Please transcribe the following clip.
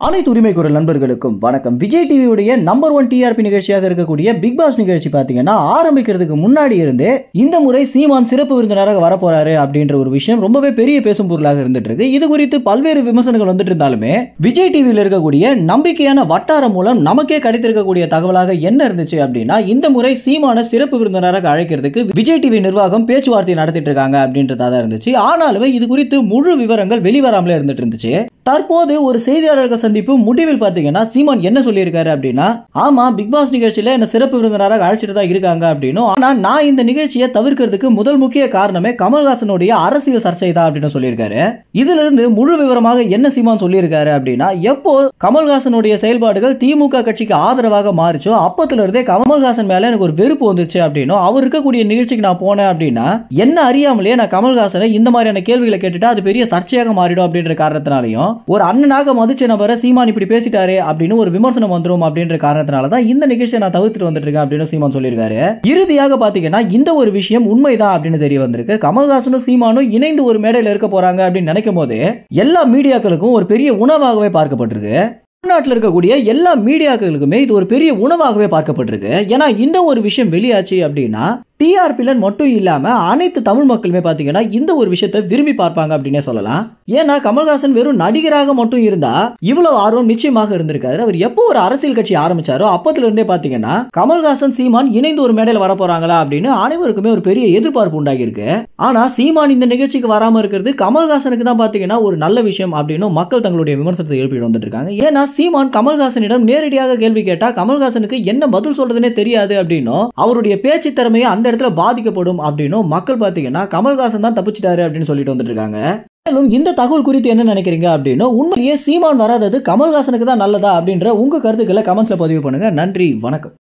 அனைத்து உரிமை குரல் நண்பர்களுக்கும் வணக்கம். விஜய் டிவியுடைய நம்பர் 1 டிஆர்பி நிகழ்ச்சியாக இருக்கக்கூடிய பிக் பாஸ் நிகழ்ச்சி பாத்தீங்கன்னா ஆரம்பிக்கிறதுக்கு முன்னாடி இருந்தே இந்த முறை சீமான் சிறப்பு விருந்தினராக வரப்போறாரு அப்படின்ற ஒரு விஷயம் ரொம்பவே பெரிய பேசும் பொருளாக இருந்துட்டு இருக்கு. இது குறித்து பல்வேறு விமர்சனங்கள் வந்துட்டு இருந்தாலுமே விஜய் டிவியில் இருக்கக்கூடிய நம்பிக்கையான வட்டாரம் மூலம் நமக்கே கிடைத்திருக்கக்கூடிய தகவலாக என்ன இருந்துச்சு அப்படின்னா, இந்த முறை சீமான சிறப்பு விருந்தினராக அழைக்கிறதுக்கு விஜய் டிவி நிர்வாகம் பேச்சுவார்த்தை நடத்திட்டு இருக்காங்க அப்படின்றதா தான் இருந்துச்சு. ஆனாலுமே இது குறித்து முழு விவரங்கள் வெளிவராமலே இருந்துட்டு இருந்துச்சு. தற்போது ஒரு செய்தியாளர்கள் சந்திப்பு முடிவில் பாத்தீங்கன்னா சீமான் என்ன சொல்லியிருக்காரு அப்படின்னா, ஆமா பிக் பாஸ் நிகழ்ச்சியில என்ன சிறப்பு விருந்தினராக அழைச்சிட்டு தான் இருக்காங்க அப்படின்னு. ஆனா நான் இந்த நிகழ்ச்சியை தவிர்க்கிறதுக்கு முதல் முக்கிய காரணமே கமல்ஹாசனுடைய அரசியல் சர்ச்சை தான் அப்படின்னு சொல்லியிருக்காரு. இதுல இருந்து முழு விவரமாக என்ன சீமான் சொல்லியிருக்காரு அப்படின்னா, எப்போ கமல்ஹாசனுடைய செயல்பாடுகள் திமுக கட்சிக்கு ஆதரவாக மாறிச்சோ அப்பத்துல இருந்தே கமல்ஹாசன் மேல எனக்கு ஒரு வெறுப்பு வந்துச்சு அப்படின்னு, அவர் இருக்கக்கூடிய நிகழ்ச்சிக்கு நான் போனேன் அப்படின்னா என்ன அறியாமலேயே நான் கமல்ஹாசனை இந்த மாதிரியான கேள்விகளை கேட்டுட்டா அது பெரிய சர்ச்சையாக மாறிடும் அப்படின்ற காரணத்தினாலையும் ஒரு அண்ணனாக மதிச்ச நபரை சீமான் இப்படி பேசிட்டாரு அப்படின்னு ஒரு விமர்சனம் வந்துரும் அப்படின்ற காரணத்தினால தான் இந்த நிகழ்ச்சியை நான் தவிர்த்துட்டு வந்துட்டு இருக்கேன் அப்படின்னு சீமான் சொல்லியிருக்காரு. இறுதியாக பாத்தீங்கன்னா இந்த ஒரு விஷயம் உண்மைதான் அப்படின்னு தெரிய வந்திருக்கு. கமல்ஹாசனும் சீமானும் இணைந்து ஒரு மேடையில் இருக்க போறாங்க அப்படின்னு நினைக்கும் போது எல்லா மீடியாக்களுக்கும் ஒரு பெரிய உணவாகவே பார்க்கப்பட்டிருக்கு. தமிழ்நாட்டில் இருக்கக்கூடிய எல்லா மீடியாக்களுக்குமே இது ஒரு பெரிய உணவாகவே பார்க்கப்பட்டிருக்கு. ஏன்னா இந்த ஒரு விஷயம் வெளியாச்சு அப்படின்னா டிஆர்பில மட்டும் இல்லாம அனைத்து தமிழ் மக்களுமே பாத்தீங்கன்னா இந்த ஒரு விஷயத்தை விரும்பி பார்ப்பாங்க அப்படின்னே சொல்லலாம். ஏன்னா கமல்ஹாசன் வெறும் நடிகராக மட்டும் இருந்தா இவ்வளவு ஆர்வம் நிச்சயமாக இருந்திருக்காரு. அவர் எப்போ ஒரு அரசியல் கட்சி ஆரம்பிச்சாரோ அப்பத்துல இருந்தே பாத்தீங்கன்னா கமல்ஹாசன் சீமான் இணைந்து ஒரு மேடையில் வர போறாங்களா அப்படின்னு அனைவருக்குமே ஒரு பெரிய எதிர்பார்ப்பு உண்டாகி இருக்கு. ஆனா சீமான் இந்த நிகழ்ச்சிக்கு வராம இருக்கிறது கமல்ஹாசனுக்கு தான் பாத்தீங்கன்னா ஒரு நல்ல விஷயம் அப்படின்னு மக்கள் தங்களுடைய விமர்சனத்தை எழுப்பிட்டு வந்துட்டு இருக்காங்க. ஏன்னா சீமான் கமல்ஹாசனிடம் நேரடியாக கேள்வி கேட்டா கமல்ஹாசனுக்கு என்ன பதில் சொல்றதுனே தெரியாது அப்படின்னும், அவருடைய பேச்சு திறமையை அந்த இடத்துல பாதிக்கப்படும் அப்படின்னு மக்கள் பாத்தீங்கன்னா கமல்ஹாசன் தான் தப்பிச்சிட்டாரு அப்படின்னு சொல்லிட்டு வந்துட்டு இருக்காங்க. மேலும் இந்த தகவல் குறித்து என்ன நினைக்கிறீங்க அப்படின்னு, உண்மையிலேயே சீமான் வராதது கமல்ஹாசனுக்கு தான் நல்லதா அப்படின்ற உங்க கருத்துக்களை கமெண்ட்ஸ்ல பதிவு பண்ணுங்க. நன்றி, வணக்கம்.